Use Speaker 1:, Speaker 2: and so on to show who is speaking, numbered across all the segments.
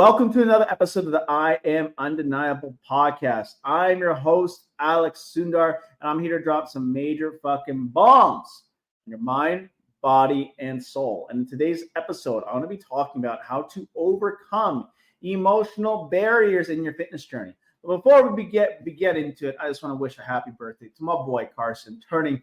Speaker 1: Welcome to another episode of the I Am Undeniable podcast. I'm your host, Alex Sundar, and I'm here to drop some major fucking bombs in your mind, body, and soul. And in today's episode, I want to be talking about how to overcome emotional barriers in your fitness journey. But before we get into it, I just want to wish a happy birthday to my boy Carson, turning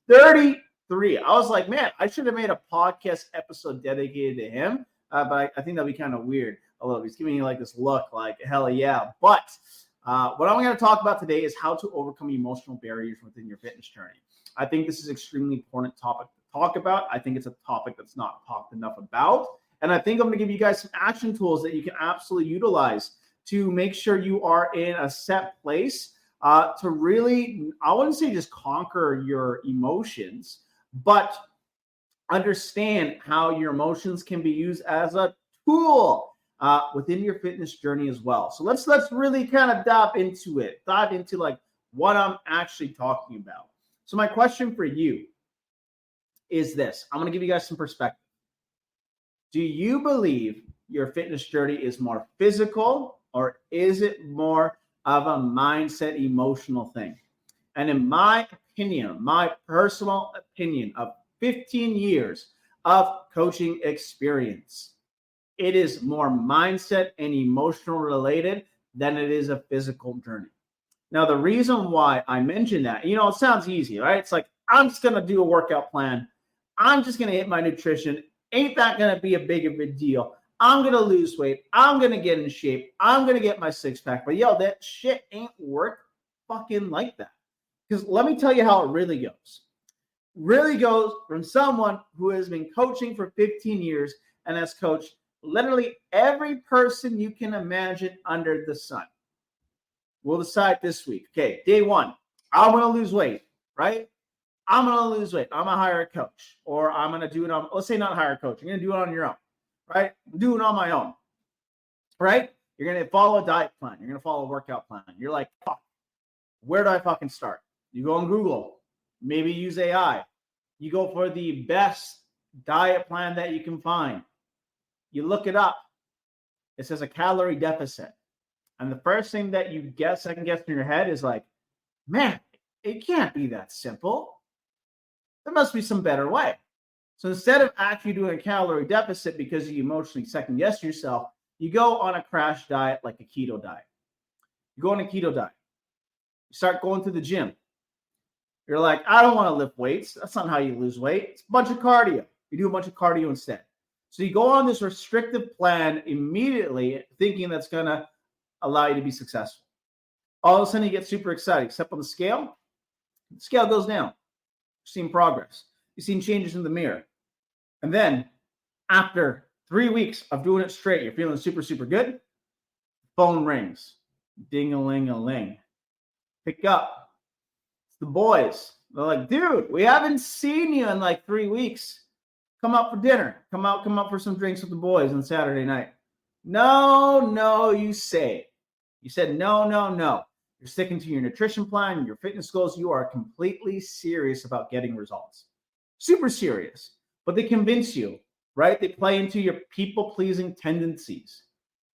Speaker 1: 33. I was like, man, I should have made a podcast episode dedicated to him, but I think that'd be kind of weird. Although he's giving you like this look like, hell yeah. But what I'm going to talk about today is how to overcome emotional barriers within your fitness journey. I think this is an extremely important topic to talk about. I think it's a topic that's not talked enough about. And I think I'm going to give you guys some action tools that you can absolutely utilize to make sure you are in a set place to really, I wouldn't say just conquer your emotions, but understand how your emotions can be used as a tool within your fitness journey as well. So let's really kind of dive into like what I'm actually talking about. So my question for you is this. I'm going to give you guys some perspective. Do you believe your fitness journey is more physical or is it more of a mindset, emotional thing? And in my opinion, my personal opinion of 15 years of coaching experience, it is more mindset and emotional related than it is a physical journey. Now, the reason why I mention that, it sounds easy, right? It's like, I'm just going to do a workout plan. I'm just going to hit my nutrition. Ain't that going to be a big of a deal? I'm going to lose weight. I'm going to get in shape. I'm going to get my six pack. But that shit ain't work fucking like that. Because let me tell you how it really goes. Really goes from someone who has been coaching for 15 years and has coached literally every person you can imagine under the sun. We'll decide this week. Okay, day one, I'm going to lose weight, right? I'm going to lose weight. I'm going to hire a coach, or I'm going to do it on, let's say not hire a coach. You're going to do it on your own, right? Do it on my own, right? You're going to follow a diet plan. You're going to follow a workout plan. You're like, fuck, where do I fucking start? You go on Google, maybe use AI. You go for the best diet plan that you can find. You look it up. It says a calorie deficit. And the first thing that you second guess in your head is like, man, it can't be that simple. There must be some better way. So instead of actually doing a calorie deficit because you emotionally second guess yourself, you go on a crash diet like a keto diet. You go on a keto diet. You start going to the gym. You're like, I don't want to lift weights. That's not how you lose weight. It's a bunch of cardio. You do a bunch of cardio instead. So you go on this restrictive plan immediately thinking that's going to allow you to be successful. All of a sudden you get super excited. Step on the scale goes down. You're seeing progress. You're seeing changes in the mirror. And then after 3 weeks of doing it straight, you're feeling super, super good. Phone rings. Ding-a-ling-a-ling. Pick up. It's the boys. They're like, dude, we haven't seen you in like 3 weeks. Come out for dinner. Come out for some drinks with the boys on Saturday night. No, you say. You said no. You're sticking to your nutrition plan, your fitness goals. You are completely serious about getting results. Super serious. But they convince you, right? They play into your people-pleasing tendencies,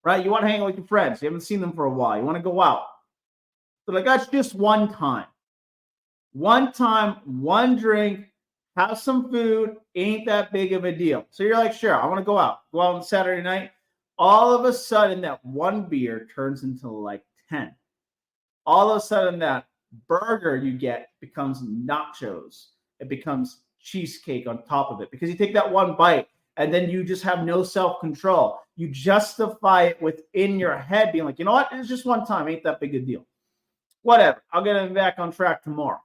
Speaker 1: right? You want to hang out with your friends. You haven't seen them for a while. You want to go out. They're like, that's just one time. One time, one drink. Have some food, ain't that big of a deal. So you're like, sure, I want to go out on Saturday night. All of a sudden, that one beer turns into like 10. All of a sudden, that burger you get becomes nachos. It becomes cheesecake on top of it because you take that one bite and then you just have no self-control. You justify it within your head being like, you know what? It's just one time. Ain't that big a deal. Whatever. I'll get it back on track tomorrow.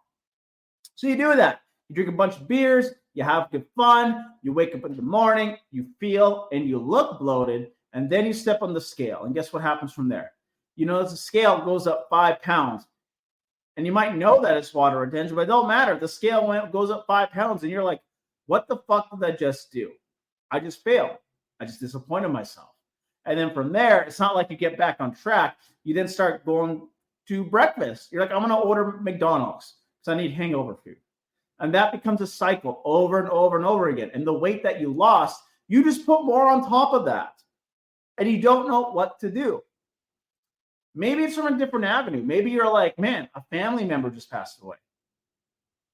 Speaker 1: So you do that. You drink a bunch of beers, you have good fun, you wake up in the morning, you feel and you look bloated, and then you step on the scale. And guess what happens from there? The scale goes up 5 pounds. And you might know that it's water retention, but it don't matter. The scale goes up 5 pounds, and you're like, what the fuck did I just do? I just failed. I just disappointed myself. And then from there, it's not like you get back on track. You then start going to breakfast. You're like, I'm going to order McDonald's because I need hangover food. And that becomes a cycle over and over and over again. And the weight that you lost, you just put more on top of that. and you don't know what to do. Maybe it's from a different avenue. Maybe you're like, man, a family member just passed away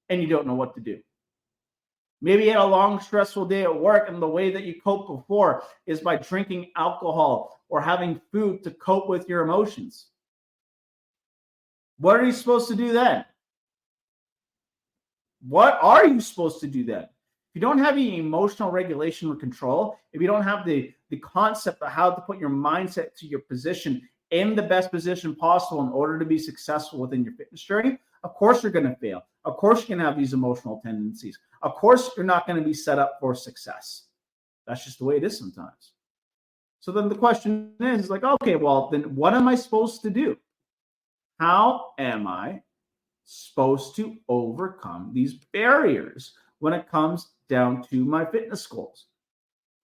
Speaker 1: and you don't know what to do. Maybe you had a long, stressful day at work, and the way that you coped before is by drinking alcohol or having food to cope with your emotions. What are you supposed to do then? What are you supposed to do then? If you don't have any emotional regulation or control, if you don't have the concept of how to put your mindset to your position in the best position possible in order to be successful within your fitness journey, of course you're going to fail. Of course you're going to have these emotional tendencies. Of course you're not going to be set up for success. That's just the way it is sometimes. So then the question is like, okay, well, then what am I supposed to do? How am I supposed to overcome these barriers when it comes down to my fitness goals?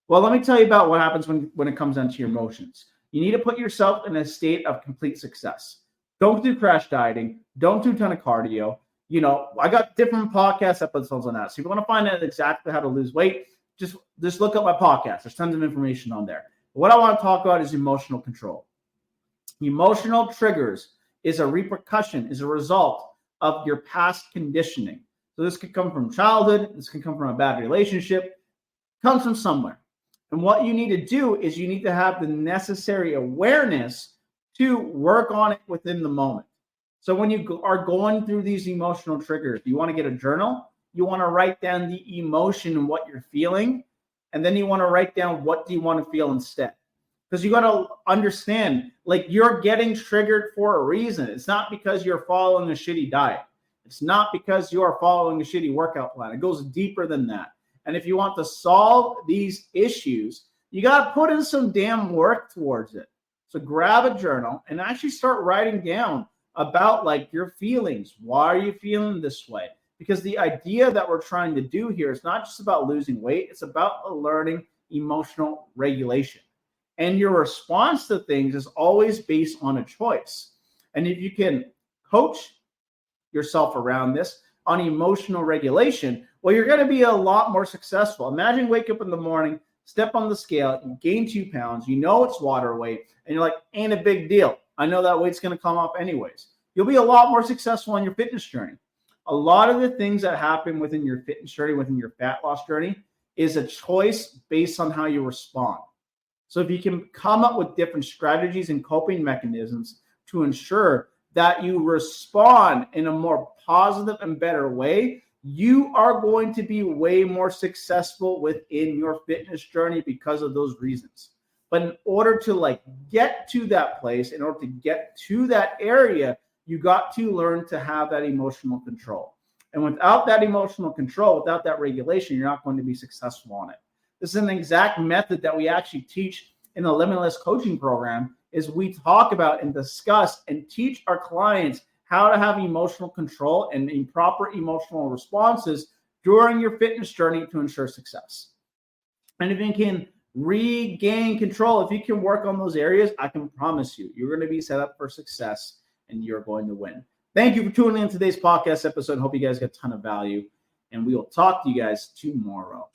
Speaker 1: Well, let me tell you about what happens when it comes down to your emotions. You need to put yourself in a state of complete success. Don't do crash dieting. Don't do a ton of cardio. You know, I got different podcast episodes on that. So if you want to find out exactly how to lose weight, just look up my podcast. There's tons of information on there. But what I want to talk about is emotional control. Emotional triggers is a repercussion, is a result of your past conditioning. So this could come from childhood. This can come from a bad relationship. It comes from somewhere. And what you need to do is you need to have the necessary awareness to work on it within the moment. So when you are going through these emotional triggers, you want to get a journal. You want to write down the emotion and what you're feeling. And then you want to write down what do you want to feel instead. Because you got to understand, like, you're getting triggered for a reason. It's not because you're following a shitty diet. It's not because you are following a shitty workout plan. It goes deeper than that. And if you want to solve these issues, you got to put in some damn work towards it. So grab a journal and actually start writing down about like your feelings. Why are you feeling this way? Because the idea that we're trying to do here is not just about losing weight. It's about learning emotional regulation. And your response to things is always based on a choice. And if you can coach yourself around this on emotional regulation, well, you're going to be a lot more successful. Imagine wake up in the morning, step on the scale, you gain 2 pounds, you know it's water weight, and you're like, ain't a big deal. I know that weight's going to come up anyways. You'll be a lot more successful on your fitness journey. A lot of the things that happen within your fitness journey, within your fat loss journey, is a choice based on how you respond. So if you can come up with different strategies and coping mechanisms to ensure that you respond in a more positive and better way, you are going to be way more successful within your fitness journey because of those reasons. But in order to get to that place, in order to get to that area, you got to learn to have that emotional control. And without that emotional control, without that regulation, you're not going to be successful on it. This is an exact method that we actually teach in the Limitless coaching program. Is we talk about and discuss and teach our clients how to have emotional control and proper emotional responses during your fitness journey to ensure success. And if you can regain control, if you can work on those areas, I can promise you, you're going to be set up for success and you're going to win. Thank you for tuning in to today's podcast episode. Hope you guys got a ton of value, and we will talk to you guys tomorrow.